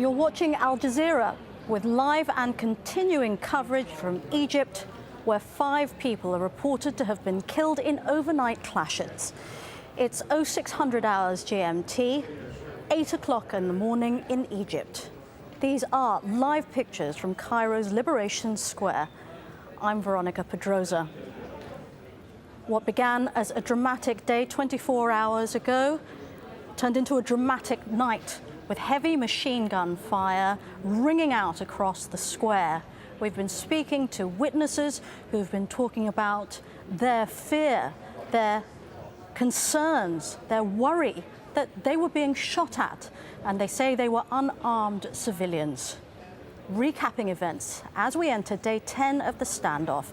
You're watching Al Jazeera with live and continuing coverage from Egypt, where 5 people are reported to have been killed in overnight clashes. It's 0600 hours GMT, 8 o'clock in the morning in Egypt. These are live pictures from Cairo's Liberation Square. I'm Veronica Pedroza. What began as a dramatic day 24 hours ago turned into a dramatic night with heavy machine gun fire ringing out across the square. We've been speaking to witnesses who've been talking about their fear, their concerns, their worry that they were being shot at, and they say they were unarmed civilians. Recapping events as we enter day 10 of the standoff.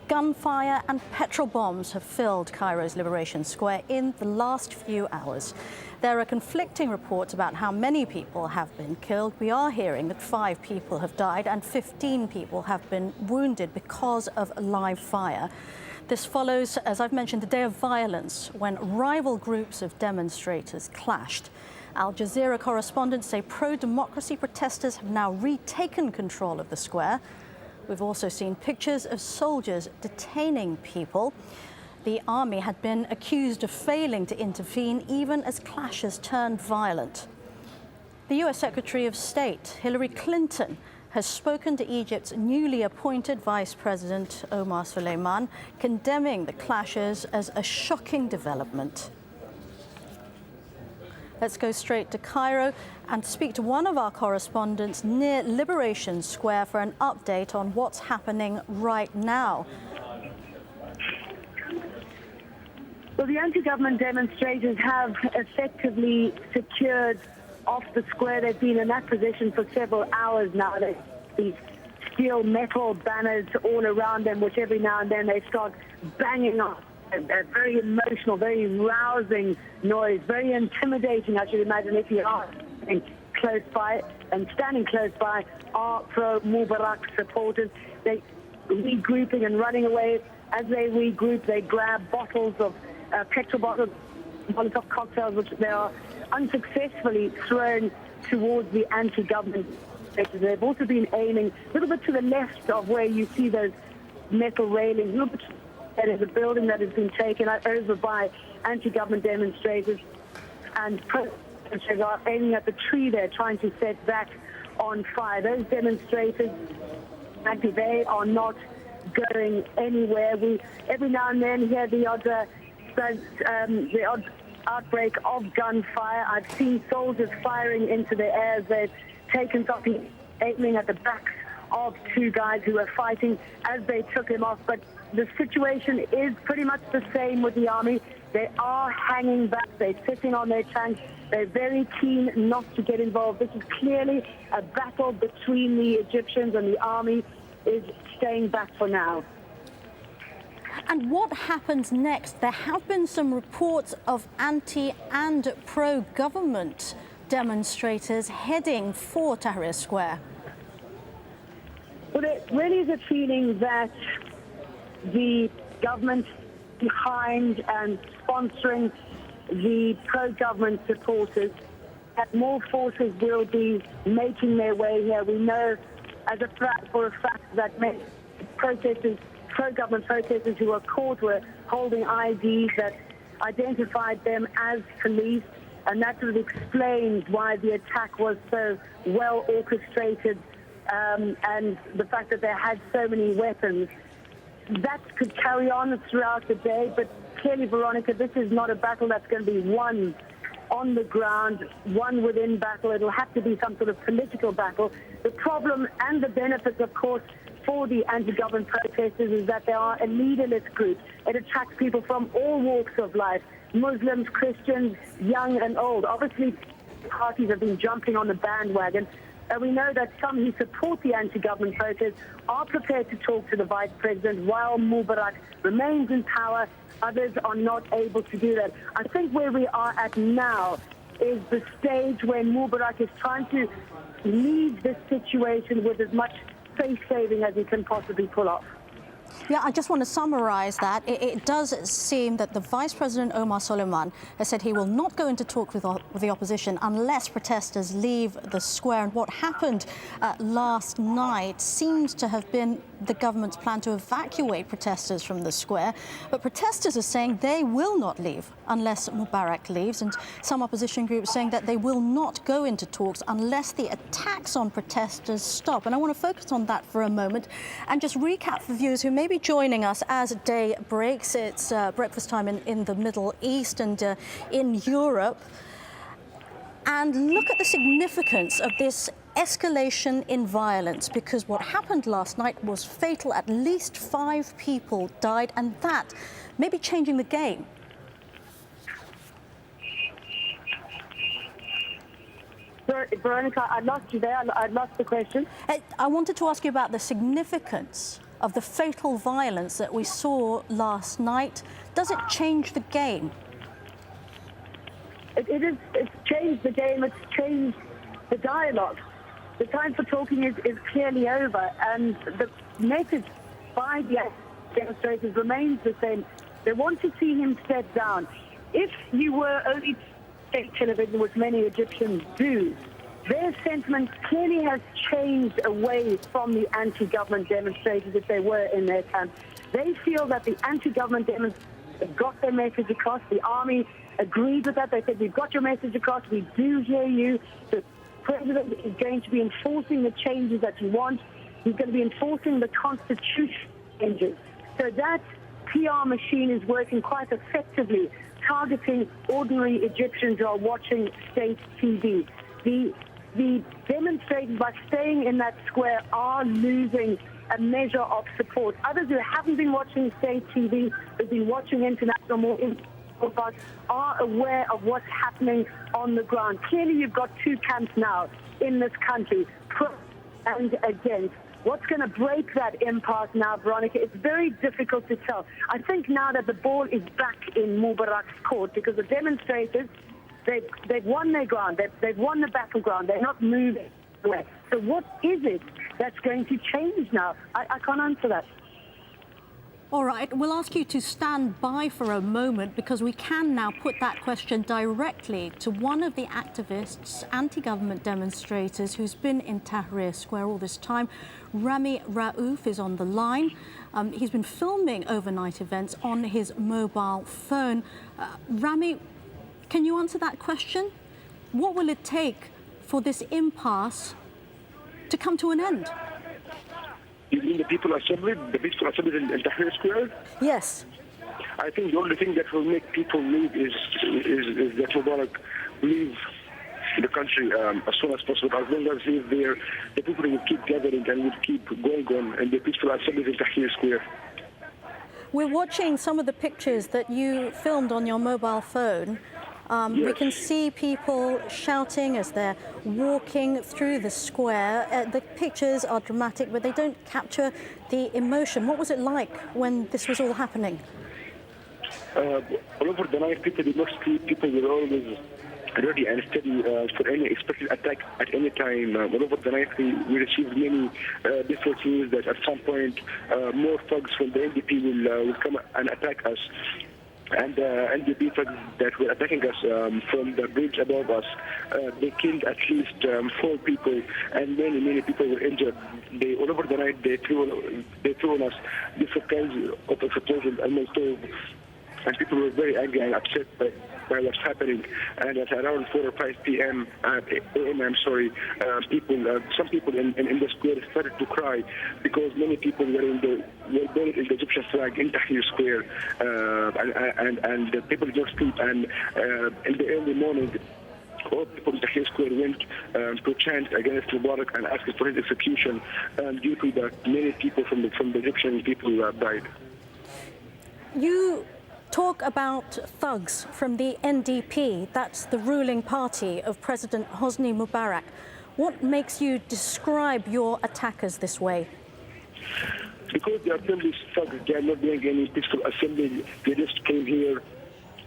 Gunfire and petrol bombs have filled Cairo's Liberation Square in the last few hours. There are conflicting reports about how many people have been killed. We are hearing that 5 people have died and 15 people have been wounded because of live fire. This follows, as I've mentioned, a day of violence when rival groups of demonstrators clashed. Al Jazeera correspondents say pro-democracy protesters have now retaken control of the square. We've also seen pictures of soldiers detaining people. The army had been accused of failing to intervene even as clashes turned violent. The US Secretary of State, Hillary Clinton, has spoken to Egypt's newly appointed Vice President Omar Suleiman, condemning the clashes as a shocking development. Let's go straight to Cairo and speak to one of our correspondents near Liberation Square for an update on what's happening right now. Well, the anti-government demonstrators have effectively secured off the square. They've been in that position for several hours now. There's these steel metal banners all around them, which every now and then they start banging off. A very emotional, very rousing noise, very intimidating, I should imagine, if you are close by. And standing close by are pro-Mubarak supporters. They regrouping and running away. As they regroup, they grab bottles of petrol bottles, Molotov cocktails, which they are unsuccessfully thrown towards the anti-government. They've also been aiming a little bit to the left of where you see those metal railings, a little bit. That is a building that has been taken over by anti-government demonstrators, and protesters are aiming at the tree there, trying to set that on fire. Those demonstrators, actually, they are not going anywhere. We every now and then hear the odd outbreak of gunfire. I've seen soldiers firing into the air as they've taken something, aiming at the backs of 2 guys who were fighting as they took him off. But the situation is pretty much the same with the army. They are hanging back. They're sitting on their tanks. They're very keen not to get involved. This is clearly a battle between the Egyptians, and the army is staying back for now. And what happens next? There have been some reports of anti- and pro-government demonstrators heading for Tahrir Square. Well, there really is a feeling that the government behind and sponsoring the pro-government supporters, that more forces will be making their way here. We know for a fact that many protesters, pro-government protesters who were caught were holding IDs that identified them as police, and that sort of explains why the attack was so well orchestrated, and the fact that they had so many weapons. That could carry on throughout the day, but clearly, Veronica, this is not a battle that's going to be won on the ground, won within battle. It'll have to be some sort of political battle. The problem and the benefits, of course, for the anti-government protesters is that they are a leaderless group. It attracts people from all walks of life, Muslims, Christians, young and old. Obviously, parties have been jumping on the bandwagon. We know that some who support the anti-government protests are prepared to talk to the vice president while Mubarak remains in power. Others are not able to do that. I think where we are at now is the stage where Mubarak is trying to leave this situation with as much face-saving as he can possibly pull off. Yeah, I just want to summarize that. It does seem that the Vice President Omar Suleiman has said he will not go into talks with the opposition unless protesters leave the square. And what happened last night seems to have been the government's plan to evacuate protesters from the square. But protesters are saying they will not leave unless Mubarak leaves. And some opposition groups saying that they will not go into talks unless the attacks on protesters stop. And I want to focus on that for a moment and just recap for viewers who may be joining us as day breaks. It's breakfast time in the Middle East and in Europe. And look at the significance of this escalation in violence, because what happened last night was fatal. At least 5 people died, and that may be changing the game. Veronica, I lost you there. I lost the question. I wanted to ask you about the significance of the fatal violence that we saw last night. Does it change the game? It's changed the game. It's changed the dialogue. The time for talking is clearly over, and the message by the demonstrators remains the same. They want to see him step down. If you were only state television, which many Egyptians do, their sentiment clearly has changed away from the anti-government demonstrators if they were in their camp. They feel that the anti-government demonstrators got their message across. The army agreed with that. They said, we've got your message across. We do hear you. The president is going to be enforcing the changes that you want. He's going to be enforcing the constitution changes. So that PR machine is working quite effectively, targeting ordinary Egyptians who are watching state TV. The demonstrators, by staying in that square, are losing a measure of support. Others who haven't been watching state TV, who've been watching international more broadcasts, are aware of what's happening on the ground. Clearly, you've got 2 camps now in this country, pro and against. What's going to break that impasse now, Veronica? It's very difficult to tell. I think now that the ball is back in Mubarak's court, because the demonstrators, they've won their ground. They've won the battleground. They're not moving away. So what is it that's going to change now? I can't answer that. All right, we'll ask you to stand by for a moment, because we can now put that question directly to one of the activists, anti-government demonstrators, who's been in Tahrir Square all this time. Rami Raouf is on the line. He's been filming overnight events on his mobile phone. Rami, can you answer that question? What will it take for this impasse to come to an end? You mean the peaceful assembly in Tahrir Square? Yes. I think the only thing that will make people leave is that Mubarak leave the country as soon as possible. As long as he's there, the people will keep gathering and will keep going on in the peaceful assembly in Tahrir Square. We're watching some of the pictures that you filmed on your mobile phone. Yes. We can see people shouting as they're walking through the square. The pictures are dramatic, but they don't capture the emotion. What was it like when this was all happening? All over the night, people did not sleep. People were always ready and steady for any expected attack at any time. All over the night, we received many different news that at some point more thugs from the NDP will come and attack us. And the NDP thugs that were attacking us from the bridge above us, they killed at least 4 people, and many people were injured. All over the night, they threw on us different kinds of explosions and Molotov, and people were very angry and upset by what's happening. And at around 4 or 5 p.m. Some people in the square started to cry because many people were buried in the Egyptian flag in Tahrir Square, and the people did not sleep. And in the early morning, all people in Tahrir Square went to chant against Mubarak and asked for his execution, due to that many people from the Egyptian people died. You talk about thugs from the NDP, that's the ruling party of President Hosni Mubarak. What makes you describe your attackers this way? Because they are simply thugs. They are not doing any peaceful assembly. They just came here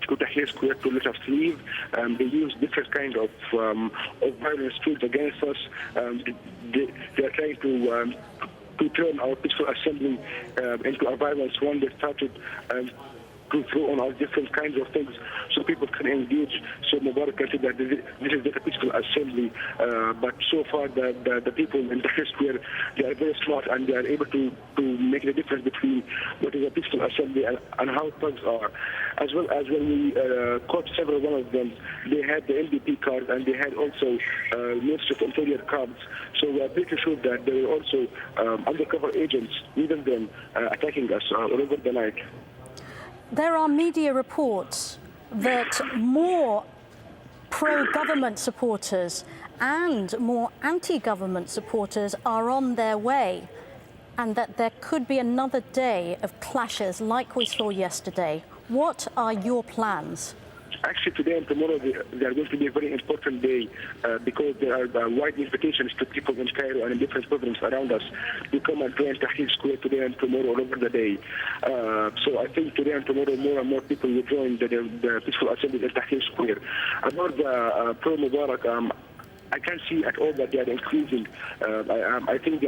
to Tahrir Square to let us leave. They use different kind of violence tools against us. They are trying to to turn our peaceful assembly into a violence one that started to throw on our different kinds of things so people can engage. So Mubarak can say that this is not a peaceful assembly. But so far, the people in Tahrir Square, they are very smart and they are able to make the difference between what is a peaceful assembly and how thugs are. As well as when we caught several one of them, they had the LDP card and they had also Ministry of Interior cards. So we are pretty sure that there were also undercover agents, even them, attacking us all over the night. There are media reports that more pro-government supporters and more anti-government supporters are on their way, and that there could be another day of clashes like we saw yesterday. What are your plans? Actually, today and tomorrow, they are going to be a very important day because there are wide invitations to people in Cairo and in different provinces around us to come and join Tahrir Square today and tomorrow all over the day. So I think today and tomorrow, more and more people will join the peaceful assembly in Tahrir Square. About the pro-Mubarak, I can't see at all that they are increasing. I think they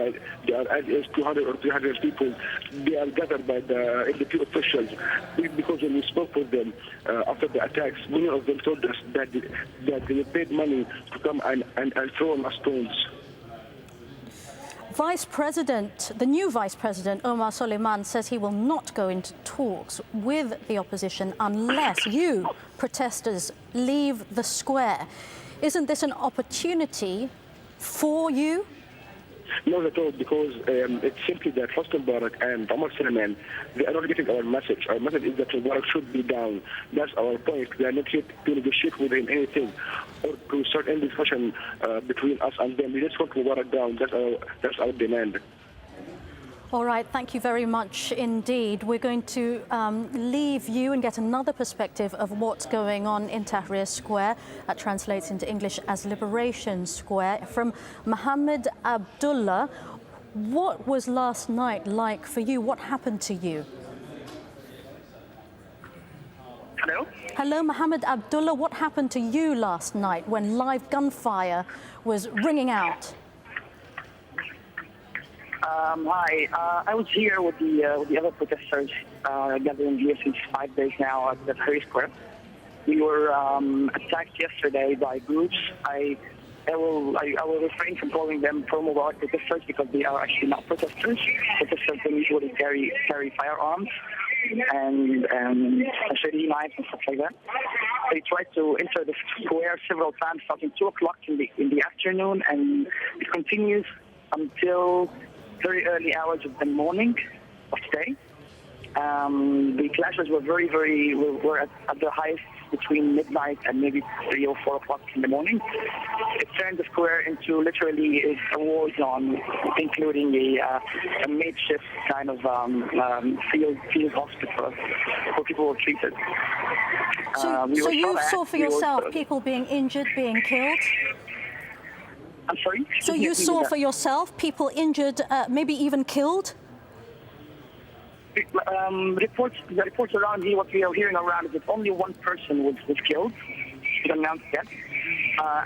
are as is 200 or 300 people. They are gathered by the LDP officials because when we spoke with them after the attacks, many of them told us that they paid money to come and throw on us stones. The new Vice President, Omar Suleiman, says he will not go into talks with the opposition unless you, protesters, leave the square. Isn't this an opportunity for you? Not at all, because it's simply that Hosni Mubarak and Omar Suleiman, they are not getting our message. Our message is that Mubarak should be down. That's our point. We are not here to negotiate with him anything or to start any discussion between us and them. We just want Mubarak down. That's our demand. All right, thank you very much indeed. We're going to leave you and get another perspective of what's going on in Tahrir Square. That translates into English as Liberation Square. From Mohammed Abdullah, what was last night like for you? What happened to you? Hello? Hello, Mohammed Abdullah. What happened to you last night when live gunfire was ringing out? Hi. I was here with the other protesters gathering here since 5 days now at the Tahrir Square. We were attacked yesterday by groups. I will refrain from calling them pro-Mubarak protesters because they are actually not protesters. Protesters don't usually carry firearms and machete knives and stuff like that. They tried to enter the square several times, starting 2 o'clock in the afternoon, and it continues until very early hours of the morning of today. The clashes were were at the highest between midnight and maybe 3 or 4 o'clock in the morning. It turned the square into literally a war zone, including a makeshift kind of field hospital where people were treated. So you saw for yourself people being injured, being killed? I'm sorry? So you saw for yourself people injured, maybe even killed? The reports around here, what we are hearing around is that only one person was killed. It's announced that.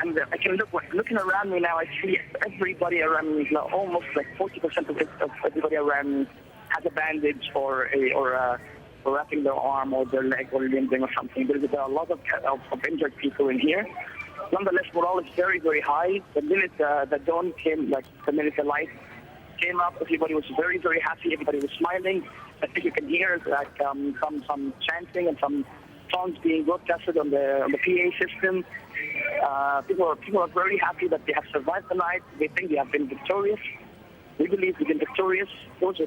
And I can looking around me now, I see everybody around me, almost like 40% of everybody around me has a bandage or wrapping their arm or their leg or limbing or something. There's a lot of injured people in here. Nonetheless, morale is very, very high. The minute the dawn came, the minute the light came up, everybody was very, very happy. Everybody was smiling. I think you can hear some chanting and some songs being broadcasted on the PA system. People are very happy that they have survived the night. They think they have been victorious. We believe we've been victorious. Those are